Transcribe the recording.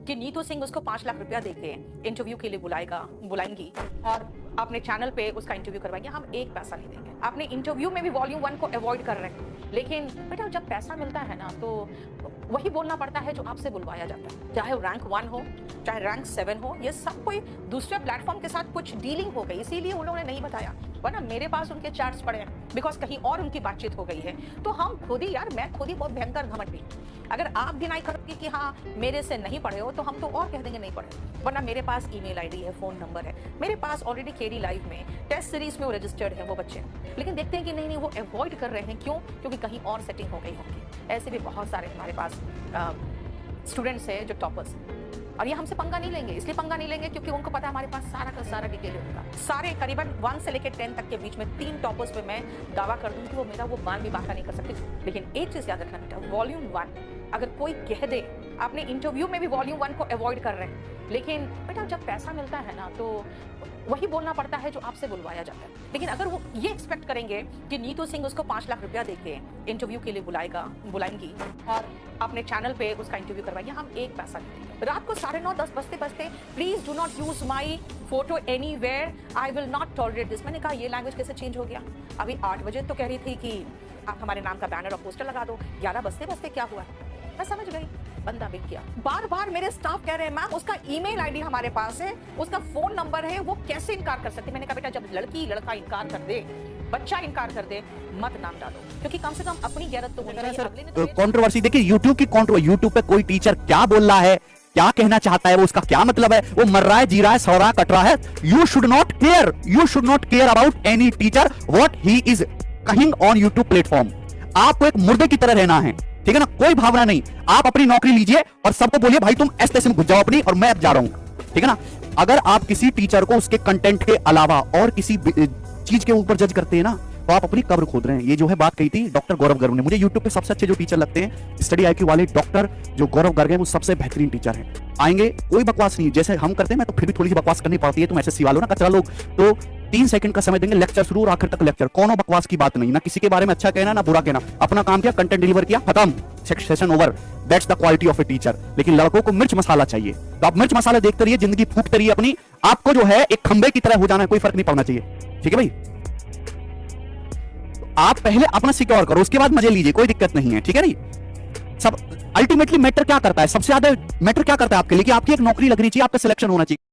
कि नीतू सिंह उसको 5 लाख रुपया देके इंटरव्यू के लिए बुलाएंगी और अपने चैनल पे उसका इंटरव्यू करवाएंगे। हम एक पैसा नहीं देंगे। आपने इंटरव्यू में भी वॉल्यूम 1 को अवॉइड कर रहे हैं, लेकिन बेटा जब पैसा मिलता है ना तो वही बोलना पड़ता है जो आपसे बुलवाया जाता है, चाहे रैंक 1 हो चाहे रैंक 7 हो। ये सब कोई दूसरे प्लेटफॉर्म के साथ कुछ डीलिंग हो गई, इसीलिए उन लोगों ने नहीं बताया, वरना मेरे पास उनके चार्ट्स पड़े हैं, बिकॉज कहीं और उनकी बातचीत हो गई है। तो हम खुद ही यार, मैं खुद ही बहुत भयंकर घमंडी। अगर आप डिनाई करोगे कि हाँ मेरे से नहीं पढ़े हो, तो हम तो और कह देंगे नहीं पढ़े, वरना मेरे पास ईमेल आईडी है, फोन नंबर है, मेरे पास ऑलरेडी केडी लाइव में टेस्ट सीरीज में वो रजिस्टर्ड है वो बच्चे। लेकिन देखते हैं कि नहीं वो अवॉइड कर रहे हैं। क्यों? क्योंकि कहीं और सेटिंग हो गई होगी। ऐसे भी बहुत सारे हमारे पास स्टूडेंट्स हैं जो टॉपर्स हैं, और ये हमसे पंगा नहीं लेंगे। इसलिए पंगा नहीं लेंगे क्योंकि उनको पता है हमारे पास सारा का सारा डिटेल होगा। सारे करीबन 1 से लेकर 10 तक के बीच में 3 टॉपर्स पे मैं दावा कर दूं कि वो मेरा वो मान भी बाका नहीं कर सकते। लेकिन एक चीज याद रखना बेटा, वॉल्यूम 1 अगर कोई कह दे, आपने इंटरव्यू में भी वॉल्यूम 1 को अवॉइड कर रहे हैं, लेकिन बेटा जब पैसा मिलता है ना तो वही बोलना पड़ता है जो आपसे बुलवाया जाता है। लेकिन अगर वो ये एक्सपेक्ट करेंगे कि नीतू सिंह उसको 5 लाख रुपया देके इंटरव्यू के लिए बुलाएंगी और अपने चैनल पे उसका इंटरव्यू करवाएंगे, हम एक पैसा नहीं देंगे। रात को 9:30 10 बजते please do not use my photo anywhere, I will not tolerate this. मैंने कहा ये लैंग्वेज कैसे चेंज हो गया? अभी 8 बजे तो कह रही थी कि आप हमारे नाम का बैनर और पोस्टर लगा दो, 11 बजते क्या हुआ? मैं समझ गई, बंदा बिक गया। बार बार मेरे स्टाफ कह रहे हैं मैम उसका ईमेल आईडी हमारे पास है, उसका फोन नंबर है, वो कैसे इनकार कर सकते? मैंने कहा बेटा जब लड़का इनकार कर दे, बच्चा इनकार कर दे, मत नाम डालो, क्योंकि कम से कम अपनी गैरत तो होनी चाहिए। कंट्रोवर्सी देखिए, यूट्यूब की यूट्यूब पे कोई टीचर क्या बोल रहा है, क्या कहना चाहता है, वो उसका क्या मतलब है, वो मर रहा है, जी रहा है, सो रहा, कट रहा है, you should not care about any teacher what he is कहिंग ऑन यूट्यूब प्लेटफॉर्म। आपको एक मुर्दे की तरह रहना है, ठीक है ना? कोई भावना नहीं। आप अपनी नौकरी लीजिए और सबको बोलिए भाई तुम ऐसे में घुस जाओ अपनी, और मैं अब जा रहा हूं, ठीक है ना? अगर आप किसी टीचर को उसके कंटेंट के अलावा और किसी चीज के ऊपर जज करते हैं ना, तो आप अपनी कब्र खोद रहे हैं। ये जो है बात कही थी डॉक्टर गौरव गर्ग ने। मुझे यूट्यूब पे सबसे अच्छे जो टीचर लगते हैं, स्टडी आईक्यू वाले डॉक्टर जो गौरव गर्ग हैं, वो सबसे बेहतरीन टीचर हैं। आएंगे, कोई बकवास नहीं, जैसे हम करते हैं मैं तो फिर भी थोड़ी सी बकवास करनी पड़ती है। तुम एसएससी वालों ना कचरा लोग, तो 3 सेकंड का समय देंगे, लेक्चर शुरू और आखिर तक लेक्चर, कोनो बकवास की बात नहीं, ना किसी के बारे में अच्छा कहना ना बुरा कहना, अपना काम किया, कंटेंट डिलीवर किया, खत्म, session over. That's the quality of a teacher. लेकिन लड़कों को मिर्च मसाला चाहिए, तो आप मिर्च मसाला देखते रहिए, जिंदगी फूकते रहिए अपनी। आपको जो है एक खंबे की तरह हो जाना है, कोई फर्क नहीं पड़ना चाहिए, ठीक है भाई? आप पहले अपना सिक्योर करो, उसके बाद मजे लीजिए, कोई दिक्कत नहीं है, ठीक है नहीं? सब अल्टीमेटली मैटर क्या करता है, सबसे ज्यादा मैटर क्या करता है आपके लिए कि आपकी एक नौकरी लगनी चाहिए, आपका सिलेक्शन होना चाहिए।